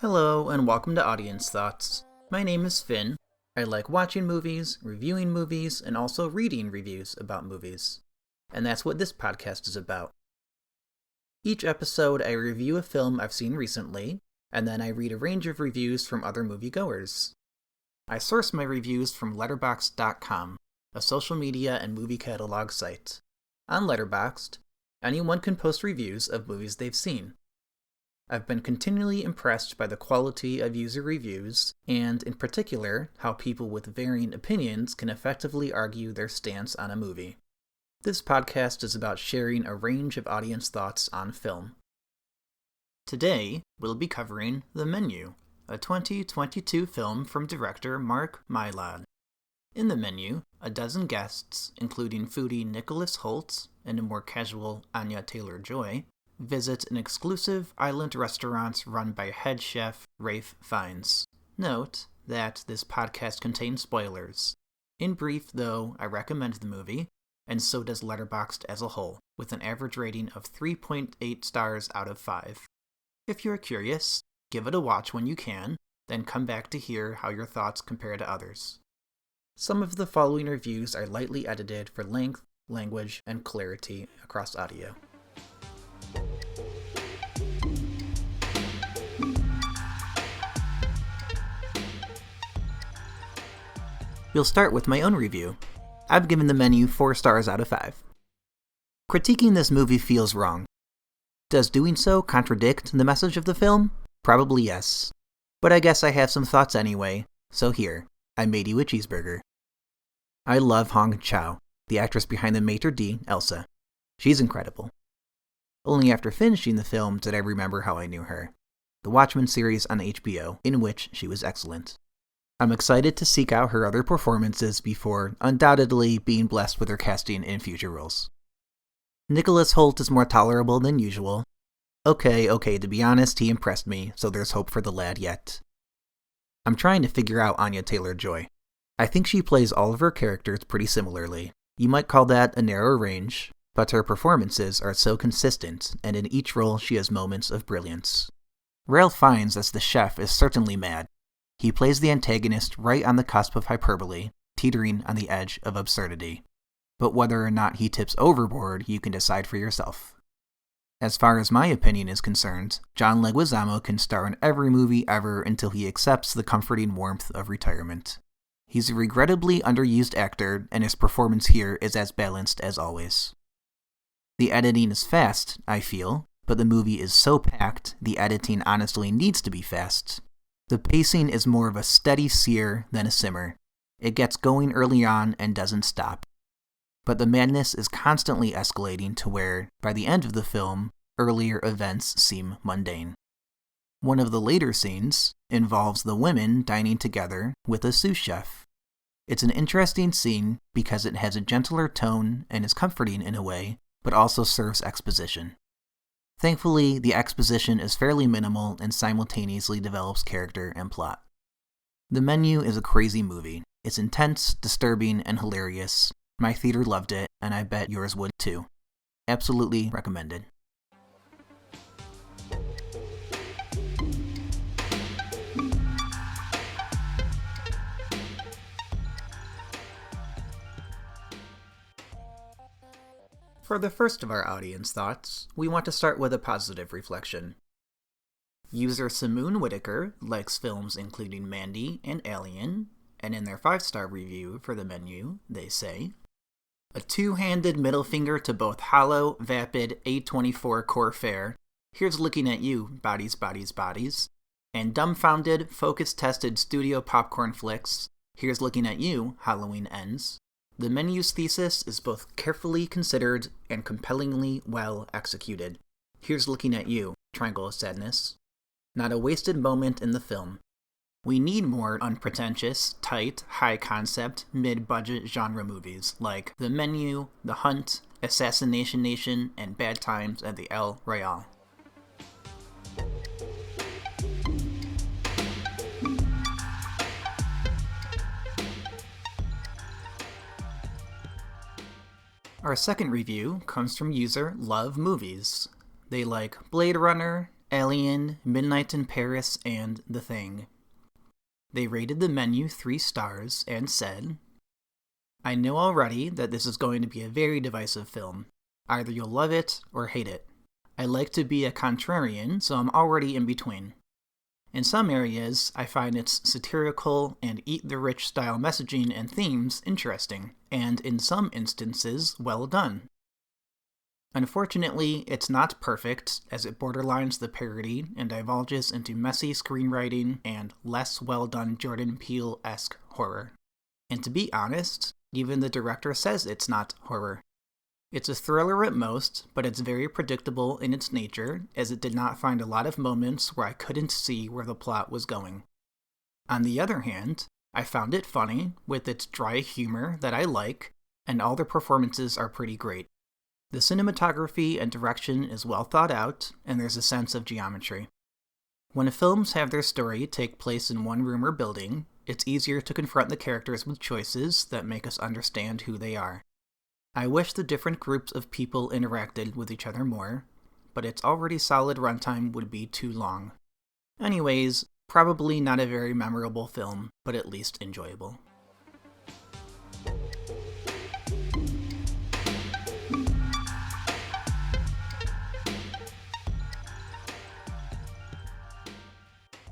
Hello, and welcome to Audience Thoughts. My name is Finn. I like watching movies, reviewing movies, and also reading reviews about movies. And that's what this podcast is about. Each episode, I review a film I've seen recently, and then I read a range of reviews from other moviegoers. I source my reviews from Letterboxd.com, a social media and movie catalog site. On Letterboxd, anyone can post reviews of movies they've seen. I've been continually impressed by the quality of user reviews, and in particular, how people with varying opinions can effectively argue their stance on a movie. This podcast is about sharing a range of audience thoughts on film. Today, we'll be covering The Menu, a 2022 film from director Mark Mylod. In The Menu, a dozen guests, including foodie Nicholas Hoult and a more casual Anya Taylor-Joy, visit an exclusive island restaurant run by head chef Rafe Fiennes. Note that this podcast contains spoilers. In brief, though, I recommend the movie, and so does Letterboxd as a whole, with an average rating of 3.8 stars out of 5. If you're curious, give it a watch when you can, then come back to hear how your thoughts compare to others. Some of the following reviews are lightly edited for length, language, and clarity across audio. We'll start with my own review. I've given The Menu 4 stars out of 5. Critiquing this movie feels wrong. Does doing so contradict the message of the film? Probably yes. But I guess I have some thoughts anyway, so here, I made you a cheeseburger. I love Hong Chau, the actress behind the maitre d', Elsa. She's incredible. Only after finishing the film did I remember how I knew her. The Watchmen series on HBO, in which she was excellent. I'm excited to seek out her other performances before undoubtedly being blessed with her casting in future roles. Nicholas Hoult is more tolerable than usual. Okay, to be honest, he impressed me, so there's hope for the lad yet. I'm trying to figure out Anya Taylor-Joy. I think she plays all of her characters pretty similarly. You might call that a narrow range, but her performances are so consistent, and in each role she has moments of brilliance. Ralph Fiennes as the chef is certainly mad. He plays the antagonist right on the cusp of hyperbole, teetering on the edge of absurdity. But whether or not he tips overboard, you can decide for yourself. As far as my opinion is concerned, John Leguizamo can star in every movie ever until he accepts the comforting warmth of retirement. He's a regrettably underused actor, and his performance here is as balanced as always. The editing is fast, I feel, but the movie is so packed, the editing honestly needs to be fast. The pacing is more of a steady sear than a simmer. It gets going early on and doesn't stop. But the madness is constantly escalating to where, by the end of the film, earlier events seem mundane. One of the later scenes involves the women dining together with a sous chef. It's an interesting scene because it has a gentler tone and is comforting in a way, but also serves exposition. Thankfully, the exposition is fairly minimal and simultaneously develops character and plot. The Menu is a crazy movie. It's intense, disturbing, and hilarious. My theater loved it, and I bet yours would too. Absolutely recommended. For the first of our audience thoughts, we want to start with a positive reflection. User Simoon Whitaker likes films including Mandy and Alien, and in their 5-star review for The Menu, they say, "A two-handed middle finger to both hollow, vapid A24 core fare, here's looking at you, bodies, bodies, bodies, and dumbfounded, focus-tested studio popcorn flicks, here's looking at you, Halloween ends. The Menu's thesis is both carefully considered and compellingly well executed. Here's looking at you, Triangle of Sadness. Not a wasted moment in the film. We need more unpretentious, tight, high-concept, mid-budget genre movies like The Menu, The Hunt, Assassination Nation, and Bad Times at the El Royale." Our second review comes from user Love Movies. They like Blade Runner, Alien, Midnight in Paris, and The Thing. They rated the menu 3 stars and said, "I know already that this is going to be a very divisive film. Either you'll love it or hate it. I like to be a contrarian, so I'm already in between. In some areas, I find its satirical and eat-the-rich style messaging and themes interesting, and in some instances, well done. Unfortunately, it's not perfect, as it borderlines the parody and divulges into messy screenwriting and less well-done Jordan Peele-esque horror. And to be honest, even the director says it's not horror. It's a thriller at most, but it's very predictable in its nature, as it did not find a lot of moments where I couldn't see where the plot was going. On the other hand, I found it funny, with its dry humor that I like, and all the performances are pretty great. The cinematography and direction is well thought out, and there's a sense of geometry. When films have their story take place in one room or building, it's easier to confront the characters with choices that make us understand who they are. I wish the different groups of people interacted with each other more, but its already solid runtime would be too long. Anyways, probably not a very memorable film, but at least enjoyable."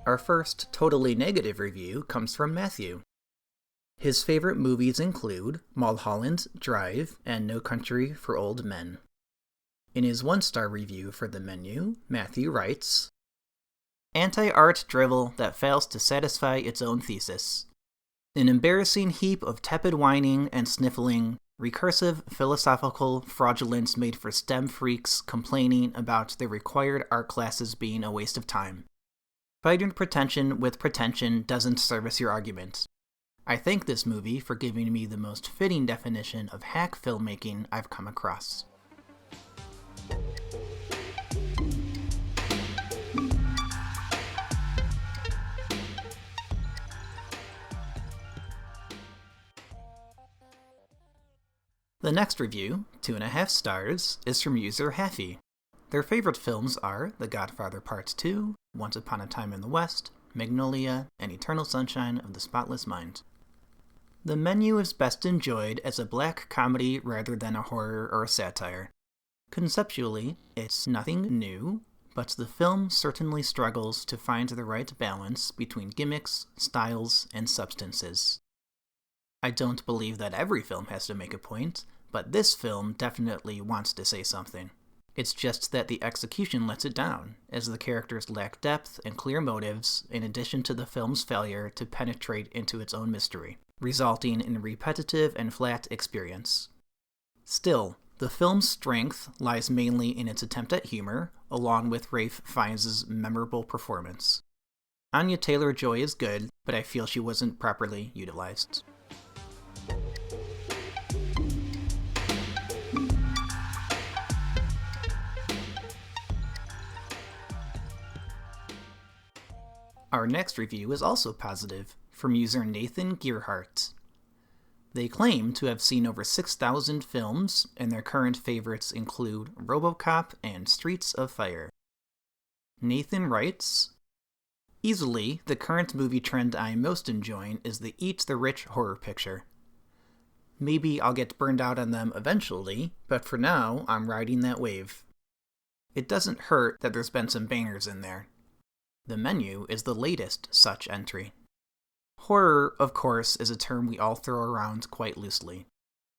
Our first totally negative review comes from Matthew. His favorite movies include Mulholland Drive and No Country for Old Men. In his 1-star review for the menu, Matthew writes, "Anti-art drivel that fails to satisfy its own thesis. An embarrassing heap of tepid whining and sniffling, recursive philosophical fraudulence made for STEM freaks complaining about their required art classes being a waste of time. Fighting pretension with pretension doesn't service your argument. I thank this movie for giving me the most fitting definition of hack filmmaking I've come across." The next review, 2.5 stars, is from user Haffy. Their favorite films are The Godfather Part 2, Once Upon a Time in the West, Magnolia, and Eternal Sunshine of the Spotless Mind. The menu is best enjoyed as a black comedy rather than a horror or a satire. Conceptually, it's nothing new, but the film certainly struggles to find the right balance between gimmicks, styles, and substances. I don't believe that every film has to make a point, but this film definitely wants to say something. It's just that the execution lets it down, as the characters lack depth and clear motives, in addition to the film's failure to penetrate into its own mystery, resulting in a repetitive and flat experience. Still, the film's strength lies mainly in its attempt at humor, along with Ralph Fiennes' memorable performance. Anya Taylor-Joy is good, but I feel she wasn't properly utilized. Our next review is also positive, from user Nathan Gearhart. They claim to have seen over 6,000 films, and their current favorites include RoboCop and Streets of Fire. Nathan writes, "Easily, the current movie trend I'm most enjoying is the Eat the Rich horror picture. Maybe I'll get burned out on them eventually, but for now, I'm riding that wave. It doesn't hurt that there's been some bangers in there. The menu is the latest such entry." Horror, of course, is a term we all throw around quite loosely.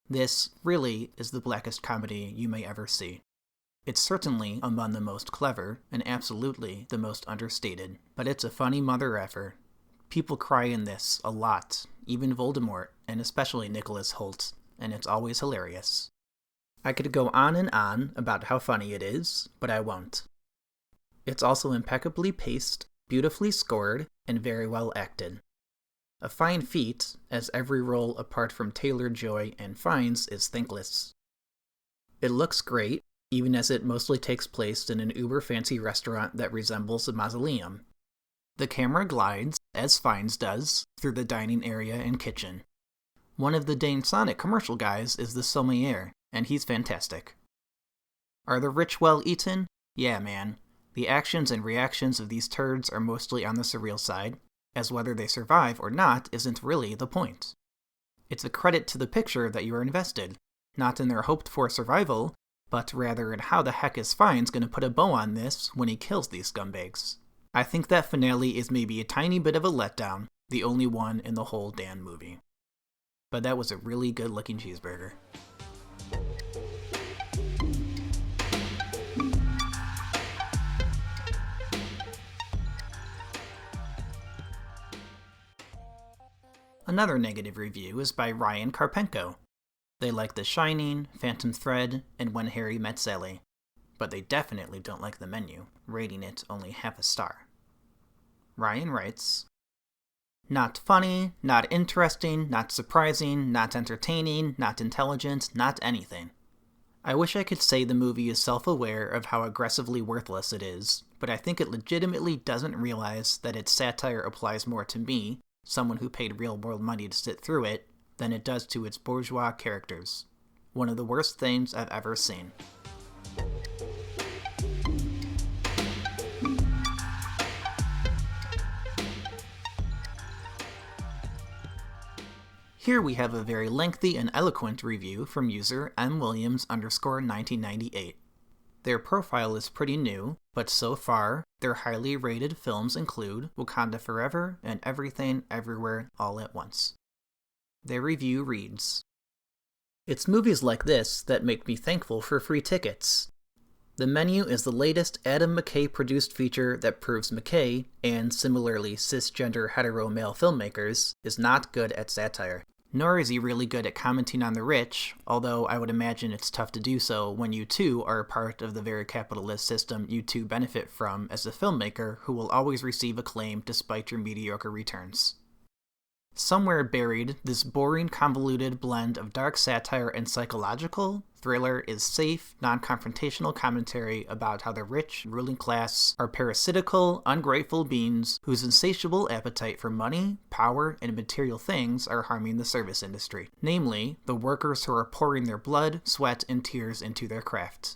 This, really, is the blackest comedy you may ever see. It's certainly among the most clever, and absolutely the most understated, but it's a funny mother effer. People cry in this a lot, even Voldemort, and especially Nicholas Hoult, and it's always hilarious. I could go on and on about how funny it is, but I won't. It's also impeccably paced, beautifully scored, and very well acted. A fine feat, as every role apart from Taylor-Joy and Fiennes is thankless. It looks great, even as it mostly takes place in an uber-fancy restaurant that resembles a mausoleum. The camera glides, as Fiennes does, through the dining area and kitchen. One of the Dane Sonic commercial guys is the sommelier, and he's fantastic. Are the rich well eaten? Yeah, man. The actions and reactions of these turds are mostly on the surreal side, as whether they survive or not isn't really the point. It's a credit to the picture that you are invested, not in their hoped-for survival, but rather in how the heck is Fiennes going to put a bow on this when he kills these scumbags. I think that finale is maybe a tiny bit of a letdown, the only one in the whole damn movie. But that was a really good-looking cheeseburger. Another negative review is by Ryan Karpenko. They like The Shining, Phantom Thread, and When Harry Met Sally. But they definitely don't like the menu, rating it only half a star. Ryan writes, "Not funny, not interesting, not surprising, not entertaining, not intelligent, not anything. I wish I could say the movie is self-aware of how aggressively worthless it is, but I think it legitimately doesn't realize that its satire applies more to me, someone who paid real-world money to sit through it, than it does to its bourgeois characters. One of the worst things I've ever seen." Here we have a very lengthy and eloquent review from user mwilliams_1998. Their profile is pretty new, but so far, their highly rated films include Wakanda Forever and Everything Everywhere All at Once. Their review reads, "It's movies like this that make me thankful for free tickets. The Menu is the latest Adam McKay-produced feature that proves McKay, and similarly cisgender hetero male filmmakers, is not good at satire. Nor is he really good at commenting on the rich, although I would imagine it's tough to do so when you too are a part of the very capitalist system you too benefit from as a filmmaker who will always receive acclaim despite your mediocre returns. Somewhere buried, this boring, convoluted blend of dark satire and psychological thriller is safe, non-confrontational commentary about how the rich, ruling class are parasitical, ungrateful beings whose insatiable appetite for money, power, and material things are harming the service industry, namely, the workers who are pouring their blood, sweat, and tears into their craft.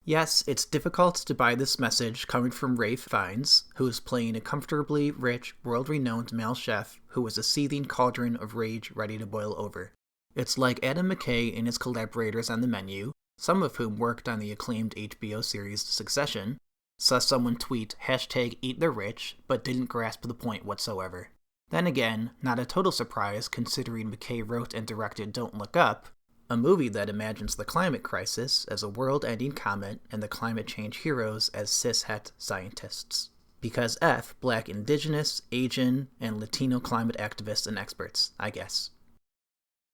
Yes, it's difficult to buy this message coming from Ralph Fiennes, who is playing a comfortably rich, world-renowned male chef who is a seething cauldron of rage ready to boil over. It's like Adam McKay and his collaborators on the Menu, some of whom worked on the acclaimed HBO series Succession, saw someone tweet #EatTheRich, but didn't grasp the point whatsoever. Then again, not a total surprise considering McKay wrote and directed Don't Look Up, a movie that imagines the climate crisis as a world-ending comet and the climate change heroes as cis-het scientists. Because F, Black, Indigenous, Asian, and Latino climate activists and experts, I guess.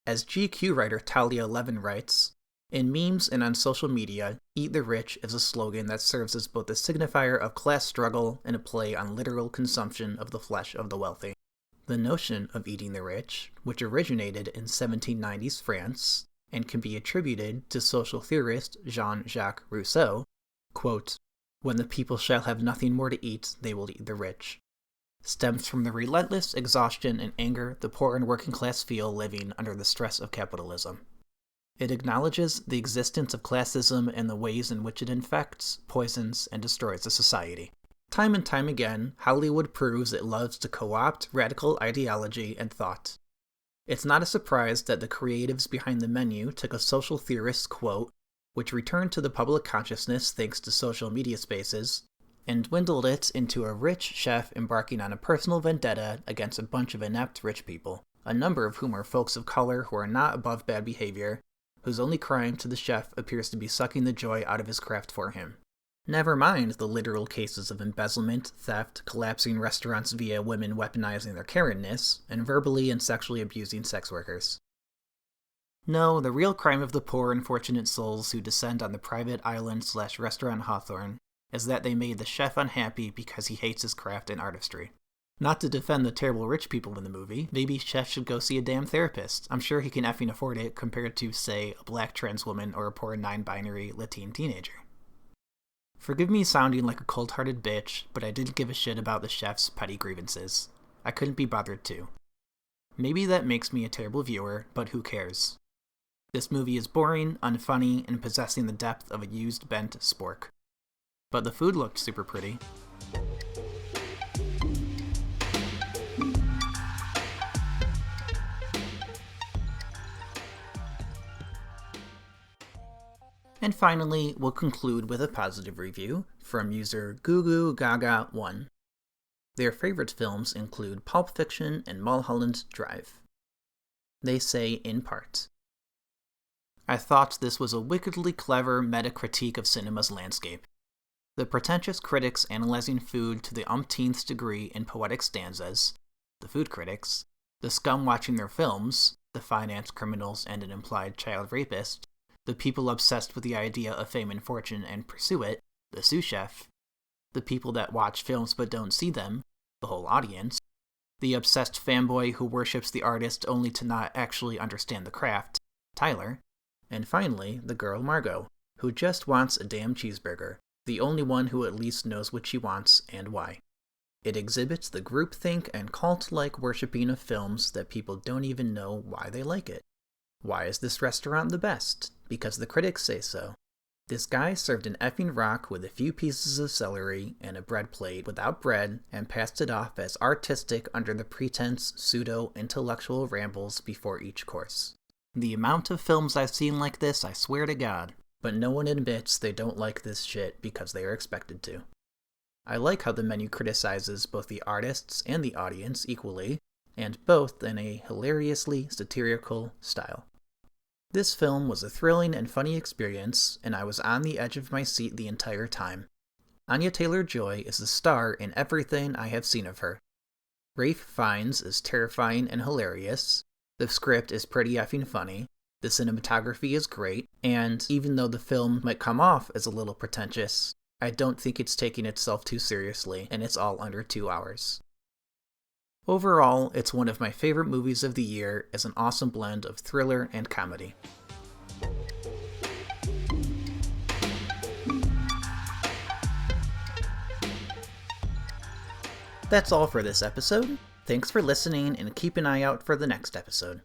As GQ writer Talia Levin writes, "In memes and on social media, Eat the Rich is a slogan that serves as both a signifier of class struggle and a play on literal consumption of the flesh of the wealthy. The notion of eating the rich, which originated in 1790s France, and can be attributed to social theorist Jean-Jacques Rousseau, quote, 'When the people shall have nothing more to eat, they will eat the rich,' stems from the relentless exhaustion and anger the poor and working class feel living under the stress of capitalism. It acknowledges the existence of classism and the ways in which it infects, poisons, and destroys a society. Time and time again, Hollywood proves it loves to co-opt radical ideology and thought. It's not a surprise that the creatives behind the Menu took a social theorist's quote, which returned to the public consciousness thanks to social media spaces, and dwindled it into a rich chef embarking on a personal vendetta against a bunch of inept rich people, a number of whom are folks of color who are not above bad behavior, whose only crime to the chef appears to be sucking the joy out of his craft for him. Never mind the literal cases of embezzlement, theft, collapsing restaurants via women weaponizing their Karen-ness, and verbally and sexually abusing sex workers. No, the real crime of the poor unfortunate souls who descend on the private island/restaurant Hawthorne is that they made the chef unhappy because he hates his craft and artistry. Not to defend the terrible rich people in the movie, maybe chef should go see a damn therapist. I'm sure he can effing afford it compared to, say, a black trans woman or a poor non-binary Latin teenager. Forgive me sounding like a cold-hearted bitch, but I didn't give a shit about the chef's petty grievances. I couldn't be bothered to. Maybe that makes me a terrible viewer, but who cares? This movie is boring, unfunny, and possessing the depth of a used bent spork. but the food looked super pretty. And finally, we'll conclude with a positive review from user GuguGaga1. Their favorite films include Pulp Fiction and Mulholland Drive. They say, in part, I thought this was a wickedly clever meta-critique of cinema's landscape. The pretentious critics analyzing food to the umpteenth degree in poetic stanzas, the food critics, the scum watching their films, the finance criminals and an implied child rapist, the people obsessed with the idea of fame and fortune and pursue it, the sous chef, the people that watch films but don't see them, the whole audience, the obsessed fanboy who worships the artist only to not actually understand the craft, Tyler, and finally, the girl Margot, who just wants a damn cheeseburger, the only one who at least knows what she wants and why. It exhibits the groupthink and cult-like worshipping of films that people don't even know why they like it. Why is this restaurant the best? Because the critics say so. This guy served an effing rock with a few pieces of celery and a bread plate without bread and passed it off as artistic under the pretense pseudo-intellectual rambles before each course. The amount of films I've seen like this, I swear to God, but no one admits they don't like this shit because they are expected to. I like how the menu criticizes both the artists and the audience equally, and both in a hilariously satirical style. This film was a thrilling and funny experience, and I was on the edge of my seat the entire time. Anya Taylor-Joy is the star in everything I have seen of her. Ralph Fiennes is terrifying and hilarious, the script is pretty effing funny, the cinematography is great, and even though the film might come off as a little pretentious, I don't think it's taking itself too seriously, and it's all under 2 hours. Overall, it's one of my favorite movies of the year as an awesome blend of thriller and comedy. That's all for this episode. Thanks for listening, and keep an eye out for the next episode.